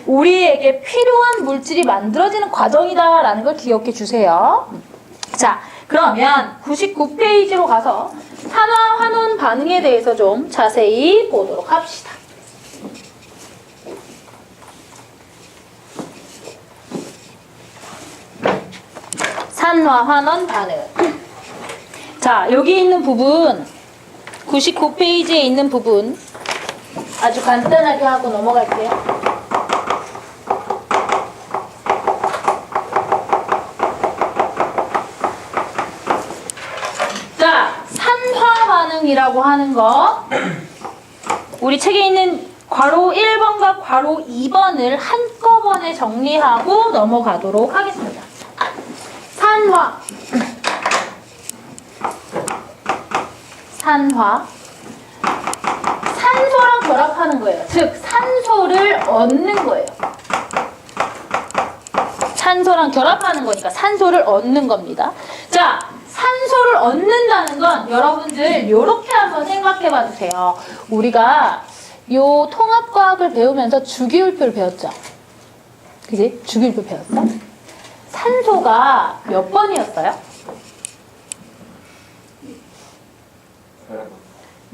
우리에게 필요한 물질이 만들어지는 과정이다라는 걸 기억해 주세요. 자, 그러면 99페이지로 가서 산화 환원 반응에 대해서 좀 자세히 보도록 합시다. 산화 환원 반응. 자, 여기 있는 부분 99페이지에 있는 부분 아주 간단하게 하고 넘어갈게요. 자, 산화 반응이라고 하는 거 우리 책에 있는 괄호 1번과 괄호 2번을 한꺼번에 정리하고 넘어가도록 하겠습니다. 산화 산소랑 결합하는 거예요. 즉 산소를 얻는 거예요. 산소랑 결합하는 거니까 산소를 얻는 겁니다. 자, 산소를 얻는다는 건 여러분들 이렇게 한번 생각해 봐 주세요. 우리가 요 통합과학을 배우면서 주기율표를 배웠죠. 그지? 주기율표 배웠어? 산소가 몇 번이었어요?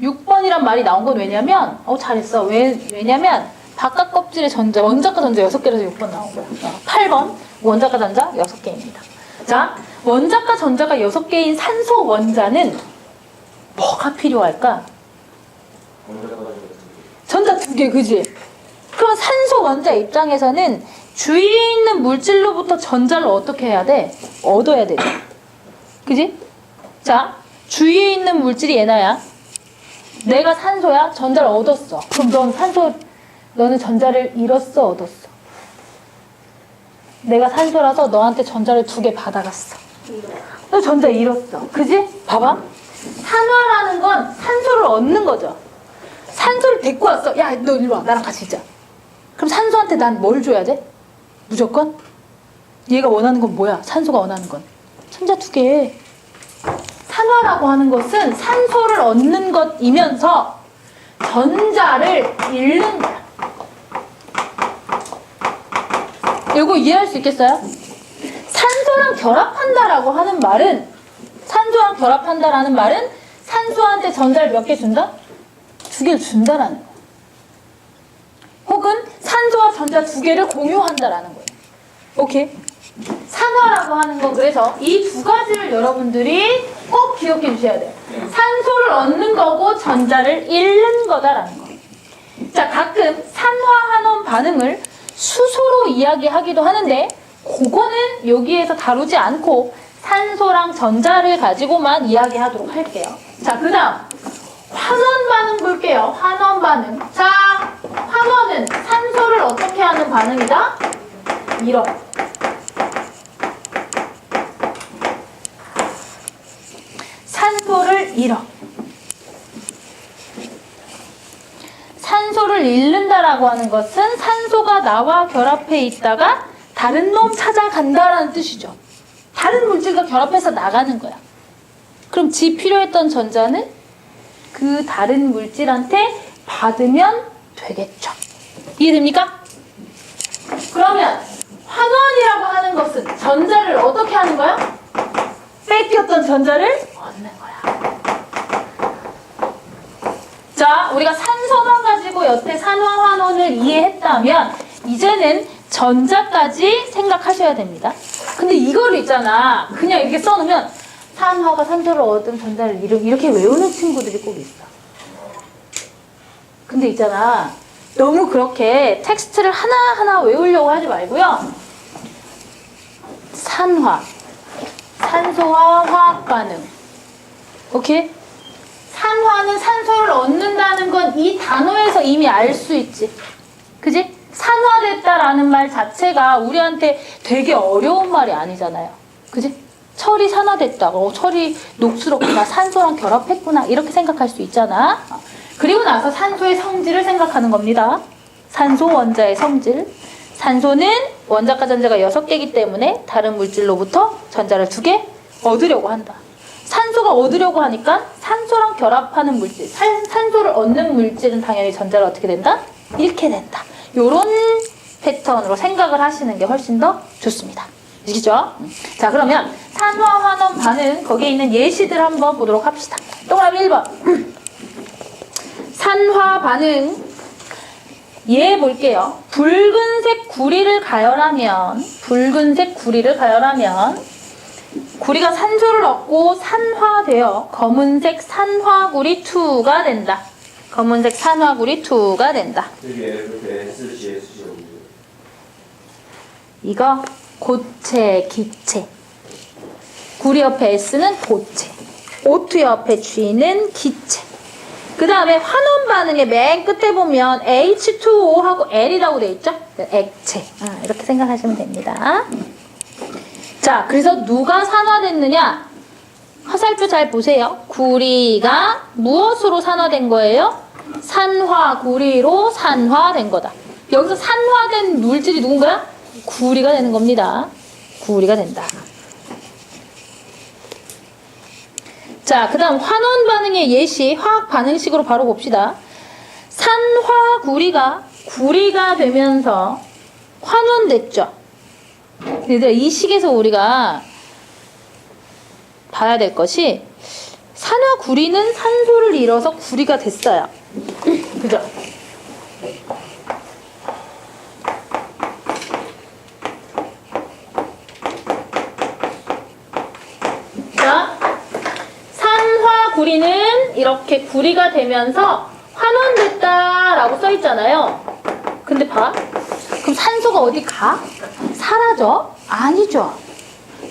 6번이란 말이 나온 건 왜냐면 잘했어. 왜냐면 바깥 껍질의 원자과 전자 6개라서 6번 나온 거야. 8번 원자과 전자 6개입니다. 자, 원자과 전자가 6개인 산소 원자는 뭐가 필요할까? 전자 2개, 그지? 그럼 산소 원자 입장에서는 주위에 있는 물질로부터 전자를 어떻게 해야 돼? 얻어야 돼. 그지? 자, 주위에 있는 물질이 얘나야. 내가 산소야? 전자를 얻었어. 그럼 너는 전자를 잃었어? 얻었어? 내가 산소라서 너한테 전자를 2개 받아갔어. 너 전자 잃었어. 그지? 봐봐. 산화라는 건 산소를 얻는 거죠. 산소를 데리고 왔어. 야, 너 이리 와. 나랑 같이 있자. 그럼 산소한테 난 뭘 줘야 돼? 무조건? 얘가 원하는 건 뭐야? 산소가 원하는 건. 전자 2개. 산화라고 하는 것은 산소를 얻는 것이면서 전자를 잃는 거야. 이거 이해할 수 있겠어요? 산소랑 결합한다라고 하는 말은 산소한테 전자를 몇 개 준다? 2개를 준다라는 거야. 혹은 산소와 전자 2개를 공유한다라는 거예요. 오케이? 산화라고 하는 건 그래서 이 두 가지를 여러분들이 꼭 기억해 주셔야 돼요. 산소를 얻는 거고 전자를 잃는 거다라는 거. 자, 가끔 산화환원 반응을 수소로 이야기하기도 하는데 그거는 여기에서 다루지 않고 산소랑 전자를 가지고만 이야기하도록 할게요. 자, 그 다음 환원 반응 볼게요. 환원 반응. 자, 환원은 산소를 어떻게 하는 반응이다? 이런. 잃어. 산소를 잃는다라고 하는 것은 산소가 나와 결합해 있다가 다른 놈 찾아간다라는 뜻이죠. 다른 물질과 결합해서 나가는 거야. 그럼 지 필요했던 전자는 그 다른 물질한테 받으면 되겠죠. 이해됩니까? 그러면 환원이라고 하는 것은 전자를 어떻게 하는 거야? 뺏겼던 전자를 얻는 거야. 자, 우리가 산소만 가지고 여태 산화 환원을 이해했다면 이제는 전자까지 생각하셔야 됩니다. 근데 이걸 있잖아. 그냥 이렇게 써놓으면 산화가 산소를 얻은 전자를 이렇게 외우는 친구들이 꼭 있어. 근데 있잖아. 너무 그렇게 텍스트를 하나하나 외우려고 하지 말고요. 산화, 산소와 화학 반응. 오케이? 산화는 산소를 얻는다는 건 이 단어에서 이미 알 수 있지. 그지? 산화됐다라는 말 자체가 우리한테 되게 어려운 말이 아니잖아요. 그지? 철이 산화됐다. 철이 녹슬었구나. 산소랑 결합했구나. 이렇게 생각할 수 있잖아. 그리고 나서 산소의 성질을 생각하는 겁니다. 산소 원자의 성질. 산소는 원자과 전자가 6개이기 때문에 다른 물질로부터 전자를 2개 얻으려고 한다. 산소가 얻으려고 하니까 산소랑 결합하는 물질, 산소를 얻는 물질은 당연히 전자를 어떻게 된다? 잃게 된다. 요런 패턴으로 생각을 하시는 게 훨씬 더 좋습니다. 아시겠죠? 자, 그러면 산화 환원 반응, 거기에 있는 예시들 한번 보도록 합시다. 동그라미 1번. 산화 반응. 예 볼게요. 붉은색 구리를 가열하면 구리가 산소를 얻고 산화되어 검은색 산화구리 2가 된다. 검은색 산화구리 2가 된다. 여기 이렇게 SGSG 이거 고체, 기체. 구리 옆에 S는 고체. O2 옆에 G는 기체. 그 다음에 환원 반응의 맨 끝에 보면 H2O하고 L이라고 돼 있죠? 액체. 이렇게 생각하시면 됩니다. 자, 그래서 누가 산화됐느냐? 화살표 잘 보세요. 구리가 무엇으로 산화된 거예요? 산화구리로 산화된 거다. 여기서 산화된 물질이 누군가요? 구리가 되는 겁니다. 구리가 된다. 자, 그 다음 환원 반응의 예시, 화학 반응식으로 바로 봅시다. 산화구리가 구리가 되면서 환원됐죠. 얘들아, 이 식에서 우리가 봐야 될 것이 산화구리는 산소를 잃어서 구리가 됐어요. 그죠? 자, 산화구리는 이렇게 구리가 되면서 환원됐다라고 써있잖아요. 근데 봐. 그럼 산소가 어디 가? 사라져? 아니죠.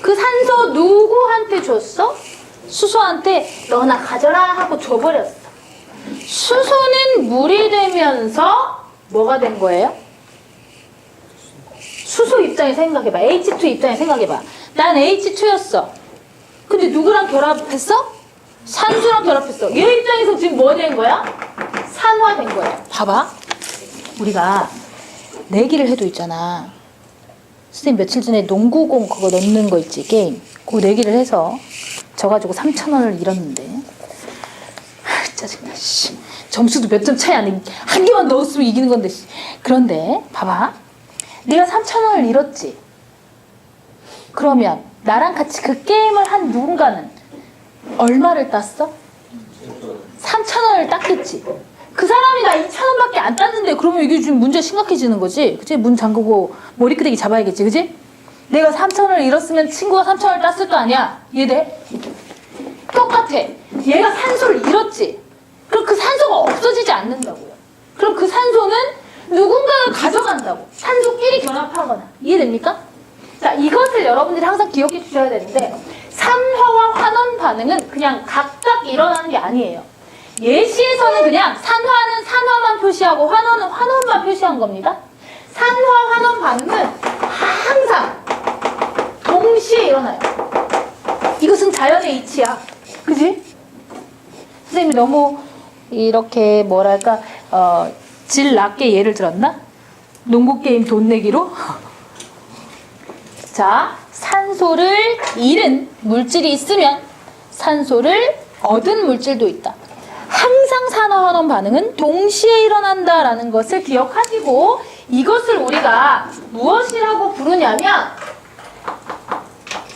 그 산소 누구한테 줬어? 수소한테 너나 가져라 하고 줘버렸어. 수소는 물이 되면서 뭐가 된 거예요? 수소 입장에 생각해봐. H2 입장에 생각해봐. 난 H2였어. 근데 누구랑 결합했어? 산소랑 결합했어. 얘 입장에서 지금 뭐 된 거야? 산화된 거야. 봐봐. 우리가 내기를 해도 있잖아. 선생님 며칠 전에 농구공 그거 넣는 거 있지, 게임. 그거 내기를 해서 져가지고 3,000원을 잃었는데. 짜증나, 씨. 점수도 몇 점 차이 안 나. 한 개만 넣었으면 이기는 건데, 씨. 그런데, 봐봐. 내가 3,000원을 잃었지. 그러면 나랑 같이 그 게임을 한 누군가는 얼마를 땄어? 3,000원을 땄겠지. 그 사람이 나 2,000원밖에 안 땄는데 그러면 이게 지금 문제 심각해지는 거지. 그치? 문 잠그고 머리끄댕이 잡아야겠지. 그치? 내가 3,000원을 잃었으면 친구가 3,000원을 땄을 거 아니야. 이해돼? 똑같아. 얘가 산소를 잃었지. 그럼 그 산소가 없어지지 않는다고요. 그럼 그 산소는 누군가가 가져간다고. 산소끼리 결합하거나. 이해됩니까? 자, 이것을 여러분들이 항상 기억해 주셔야 되는데 산화와 환원 반응은 그냥 각각 일어나는 게 아니에요. 예시에서는 그냥 산화는 산화만 표시하고 환원은 환원만 표시한 겁니다. 산화, 환원 반응은 항상 동시에 일어나요. 이것은 자연의 이치야. 그지? 선생님이 너무 이렇게 뭐랄까 질 낮게 예를 들었나? 농구 게임 돈 내기로? 자, 산소를 잃은 물질이 있으면 산소를 얻은 물질도 있다. 항상 산화환원 반응은 동시에 일어난다라는 것을 기억하시고 이것을 우리가 무엇이라고 부르냐면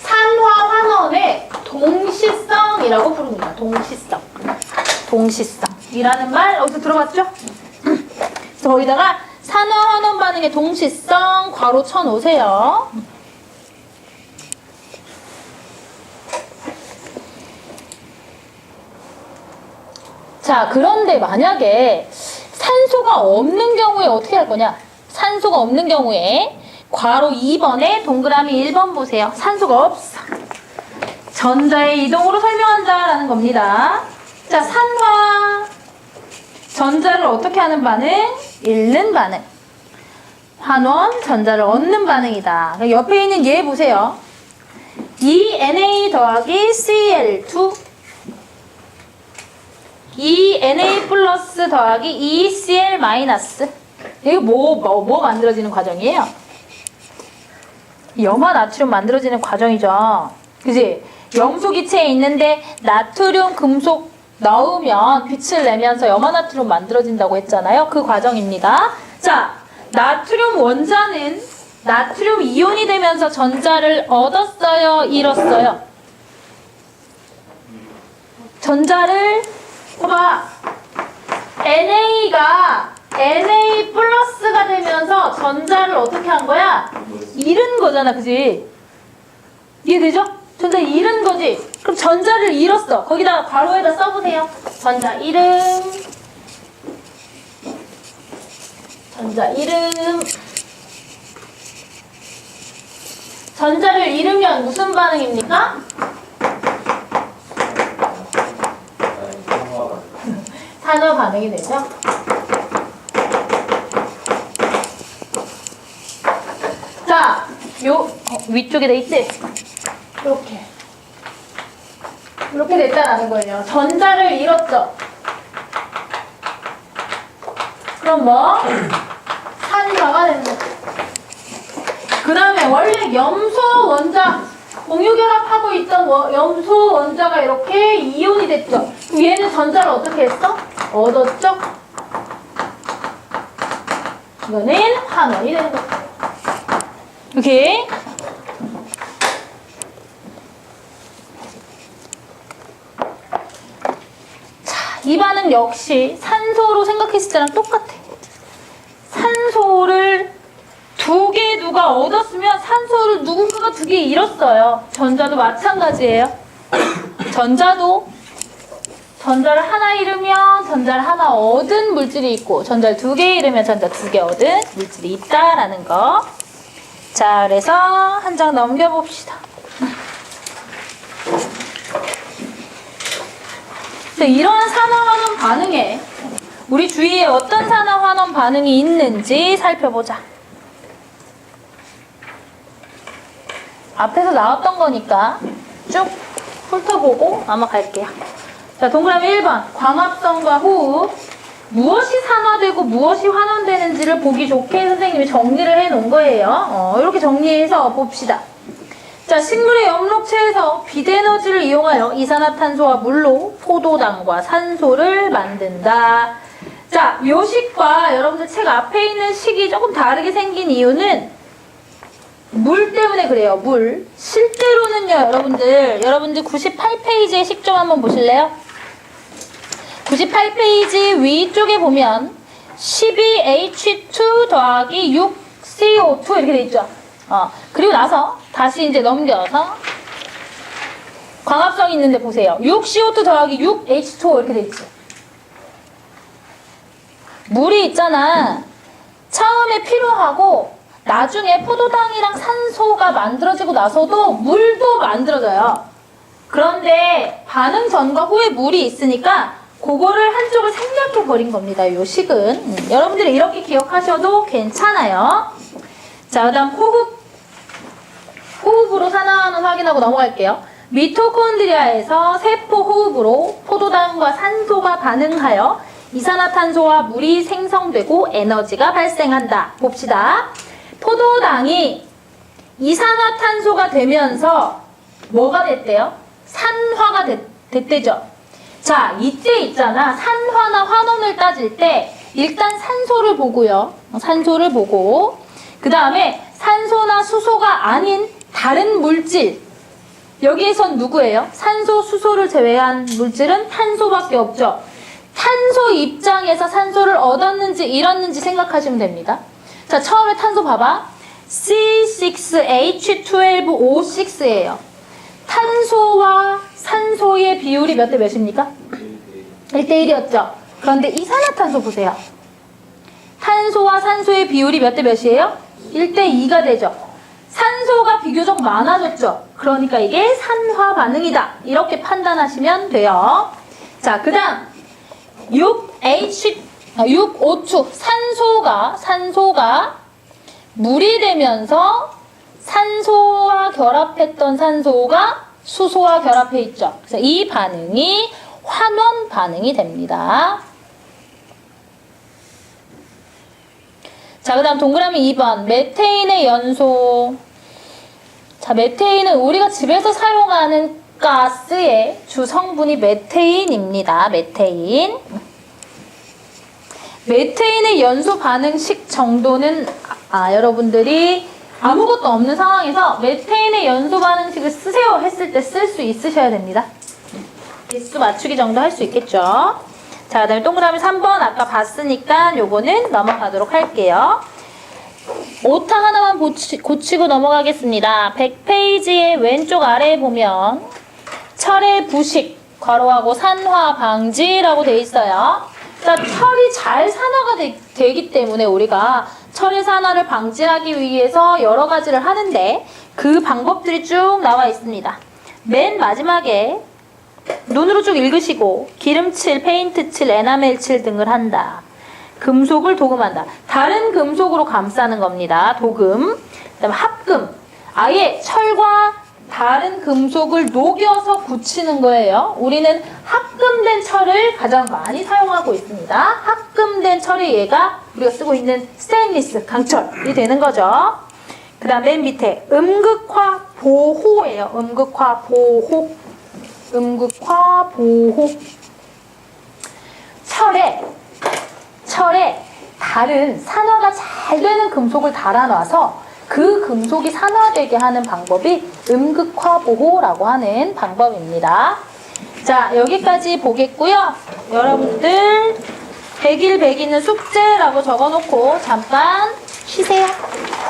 산화환원의 동시성이라고 부릅니다. 동시성. 동시성이라는 말 어디서 들어봤죠? 그래서 거기다가 산화환원 반응의 동시성 괄호 쳐놓으세요. 자, 그런데 만약에 산소가 없는 경우에 어떻게 할 거냐? 산소가 없는 경우에 괄호 2번에 동그라미 1번 보세요. 산소가 없어. 전자의 이동으로 설명한다라는 겁니다. 자, 산화. 전자를 어떻게 하는 반응? 잃는 반응. 환원, 전자를 얻는 반응이다. 옆에 있는 얘 보세요. 2Na 더하기 Cl2 2Na 플러스 더하기 2Cl 마이너스. 이거 뭐 만들어지는 과정이에요? 염화 나트륨 만들어지는 과정이죠. 그지? 염소 기체에 있는데 나트륨, 금속 넣으면 빛을 내면서 염화 나트륨 만들어진다고 했잖아요. 그 과정입니다. 자, 나트륨 원자는 나트륨 이온이 되면서 전자를 얻었어요? 잃었어요? 전자를 봐봐. NA가 Na 플러스가 되면서 전자를 어떻게 한 거야? 잃은 거잖아, 그지? 이해되죠? 전자 잃은 거지? 그럼 전자를 잃었어. 거기다가 괄호에다 써보세요. 전자 잃음. 전자 잃음. 전자를 잃으면 무슨 반응입니까? 산화 반응이 되죠. 자, 위쪽에 돼 있지? 이렇게 됐다라는 거예요. 전자를 잃었죠. 그럼 뭐? 산화가 되는 거죠. 그 다음에 원래 염소 원자 공유결합하고 있던 염소 원자가 이렇게 이온이 됐죠. 그럼 얘는 전자를 어떻게 했어? 얻었죠? 이거는 환원이 되는 거죠. 오케이? 자, 이 반응 역시 산소로 생각했을 때랑 똑같아. 산소를 두 개 누가 얻었으면 산소를 누군가가 두 개 잃었어요. 전자도 마찬가지예요. 전자를 하나 잃으면 전자를 하나 얻은 물질이 있고 전자를 두 개 잃으면 전자 두 개 얻은 물질이 있다라는 거. 자, 그래서 한 장 넘겨봅시다. 이러한 산화환원 반응에 우리 주위에 어떤 산화환원 반응이 있는지 살펴보자. 앞에서 나왔던 거니까 쭉 훑어보고 넘어갈게요. 자, 동그라미 1번. 광합성과 호흡. 무엇이 산화되고 무엇이 환원되는지를 보기 좋게 선생님이 정리를 해놓은 거예요. 이렇게 정리해서 봅시다. 자, 식물의 엽록체에서 빛에너지를 이용하여 이산화탄소와 물로 포도당과 산소를 만든다. 자, 요 식과 여러분들 책 앞에 있는 식이 조금 다르게 생긴 이유는 물 때문에 그래요. 물. 실제로는요, 여러분들 98페이지의 식 좀 한번 보실래요? 98페이지 위쪽에 보면 12H2 더하기 6CO2 이렇게 돼 있죠. 그리고 나서 다시 이제 넘겨서 광합성이 있는데 보세요. 6CO2 더하기 6H2O 이렇게 돼 있죠. 물이 있잖아. 처음에 필요하고 나중에 포도당이랑 산소가 만들어지고 나서도 물도 만들어져요. 그런데 반응 전과 후에 물이 있으니까 그거를 한쪽을 생략해 버린 겁니다. 요 식은. 여러분들이 이렇게 기억하셔도 괜찮아요. 자, 그 다음 호흡으로 산화하는 확인하고 넘어갈게요. 미토콘드리아에서 세포 호흡으로 포도당과 산소가 반응하여 이산화탄소와 물이 생성되고 에너지가 발생한다. 봅시다. 포도당이 이산화탄소가 되면서 뭐가 됐대요? 산화가 됐대죠. 자, 이때 있잖아. 산화나 환원을 따질 때 일단 산소를 보고요. 산소를 보고 그 다음에 산소나 수소가 아닌 다른 물질 여기에선 누구예요? 산소, 수소를 제외한 물질은 탄소밖에 없죠. 탄소 입장에서 산소를 얻었는지 잃었는지 생각하시면 됩니다. 자, 처음에 탄소 봐봐. C6H12O6예요. 탄소와 산소의 비율이 몇 대 몇입니까? 1대1이었죠. 그런데 이산화탄소 보세요. 탄소와 산소의 비율이 몇 대 몇이에요? 1대2가 되죠. 산소가 비교적 많아졌죠. 그러니까 이게 산화 반응이다. 이렇게 판단하시면 돼요. 자, 그 다음 6O2 산소가 물이 되면서 산소와 결합했던 산소가 수소와 결합해 있죠. 그래서 이 반응이 환원 반응이 됩니다. 자, 그 다음 동그라미 2번 메테인의 연소. 자, 메테인은 우리가 집에서 사용하는 가스의 주 성분이 메테인입니다. 메테인의 연소 반응식 정도는 여러분들이 아무것도 없는 상황에서 메테인의 연소 반응식을 쓰세요 했을 때 쓸 수 있으셔야 됩니다. 개수 맞추기 정도 할 수 있겠죠. 자, 그 다음에 동그라미 3번 아까 봤으니까 요거는 넘어가도록 할게요. 오타 하나만 고치고 넘어가겠습니다. 100페이지의 왼쪽 아래에 보면 철의 부식, 괄호하고 산화 방지라고 돼 있어요. 자, 철이 잘 산화가 되기 때문에 우리가 철의 산화를 방지하기 위해서 여러 가지를 하는데 그 방법들이 쭉 나와 있습니다. 맨 마지막에 눈으로 쭉 읽으시고 기름칠, 페인트칠, 에나멜칠 등을 한다. 금속을 도금한다. 다른 금속으로 감싸는 겁니다. 도금. 그다음에 합금. 아예 철과 다른 금속을 녹여서 굳히는 거예요. 우리는 합금된 철을 가장 많이 사용하고 있습니다. 합금된 철이 얘가 우리가 쓰고 있는 스테인리스 강철이 되는 거죠. 그 다음 맨 밑에 음극화 보호예요. 음극화 보호. 철에 다른 산화가 잘 되는 금속을 달아놔서 그 금속이 산화되게 하는 방법이 음극화 보호라고 하는 방법입니다. 자, 여기까지 보겠고요. 여러분들 100일 100일은 숙제라고 적어놓고 잠깐 쉬세요.